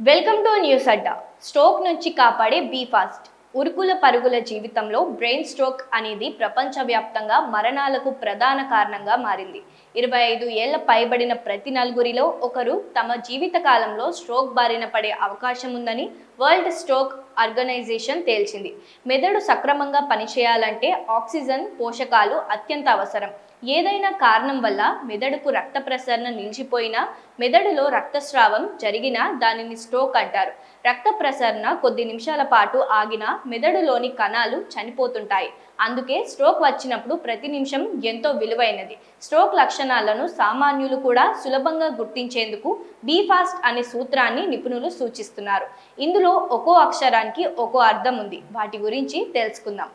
Welcome to news Adda. Stroke నుంచి కాపాడే be fast. ఉరుకుల పరుగుల జీవితంలో బ్రెయిన్ స్ట్రోక్ అనేది ప్రపంచవ్యాప్తంగా మరణాలకు ప్రధాన కారణంగా మారింది. 25 ఏళ్ల పైబడిన ప్రతి నలుగురిలో ఒకరు తమ జీవిత కాలంలో స్ట్రోక్ బారిన పడే అవకాశం ఉందని వరల్డ్ స్ట్రోక్ ఆర్గనైజేషన్ తేల్చింది. మెదడు సక్రమంగా పనిచేయాలంటే ఆక్సిజన్, పోషకాలు అత్యంత అవసరం. ఏదైనా కారణం వల్ల మెదడుకు రక్త ప్రసరణ నిలిచిపోయినా, మెదడులో రక్తస్రావం జరిగినా దానిని స్ట్రోక్ అంటారు. రక్త ప్రసరణ కొద్ది నిమిషాల పాటు ఆగినా మెదడులోని కణాలు చనిపోతుంటాయి. అందుకే స్ట్రోక్ వచ్చినప్పుడు ప్రతి నిమిషం ఎంతో విలువైనది. స్ట్రోక్ లక్షణాలను సామాన్యులు కూడా సులభంగా గుర్తించేందుకు బీ ఫాస్ట్ అనే సూత్రాన్ని నిపుణులు సూచిస్తున్నారు. ఇందులో ఒక్కో అక్షరానికి ఒక్కో అర్థం ఉంది. వాటి గురించి తెలుసుకుందాం.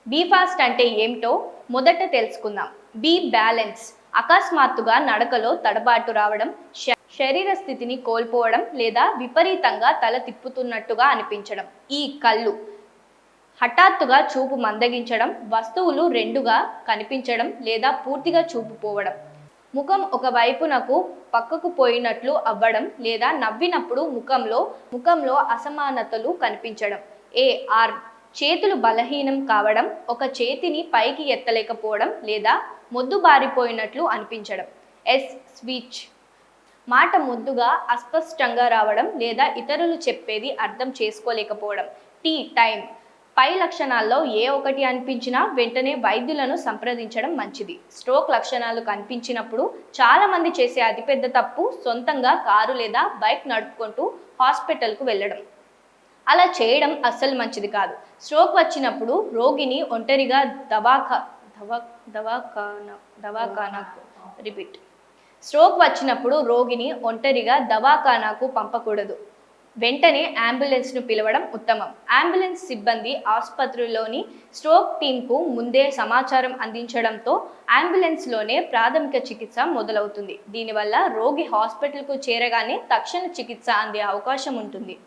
బీ ఫాస్ట్ అంటే ఏమిటో మొదట తెలుసుకుందాం. B balance. అకస్మాత్తుగా నడకలో తడబాటు రావడం, శరీర స్థితిని కోల్పోవడం లేదా విపరీతంగా తల తిప్పుతున్నట్టుగా అనిపించడం. ఈ కళ్ళు. హఠాత్తుగా చూపు మందగించడం, వస్తువులు రెండుగా కనిపించడం లేదా పూర్తిగా చూపు పోవడం. ముఖం ఒక వైపునకు పక్కకు పోయినట్లు అవ్వడం లేదా నవ్వినప్పుడు ముఖంలో అసమానతలు కనిపించడం. ఆర్ చేతులు బలహీనం కావడం, ఒక చేతిని పైకి ఎత్తలేకపోవడం లేదా మొద్దుబారిపోయినట్లు అనిపించడం. స్విచ్. మాట ముద్దుగా అస్పష్టంగా రావడం లేదా ఇతరులు చెప్పేది అర్థం చేసుకోలేకపోవడం. టైం. పై లక్షణాల్లో ఏ ఒకటి అనిపించినా వెంటనే వైద్యులను సంప్రదించడం మంచిది. స్ట్రోక్ లక్షణాలు కనిపించినప్పుడు చాలా మంది చేసే అతిపెద్ద తప్పు సొంతంగా కారు లేదా బైక్ నడుపుకుంటూ హాస్పిటల్కు వెళ్ళడం. అలా చేయడం అస్సలు మంచిది కాదు. స్ట్రోక్ వచ్చినప్పుడు రోగిని ఒంటరిగా దవాఖానాకు పంపకూడదు. వెంటనే అంబులెన్స్ను పిలవడం ఉత్తమం. అంబులెన్స్ సిబ్బంది ఆసుపత్రిలోని స్ట్రోక్ టీంకు ముందే సమాచారం అందించడంతో అంబులెన్స్లోనే ప్రాథమిక చికిత్స మొదలవుతుంది. దీనివల్ల రోగి హాస్పిటల్కు చేరగానే తక్షణ చికిత్స అందే అవకాశం ఉంటుంది.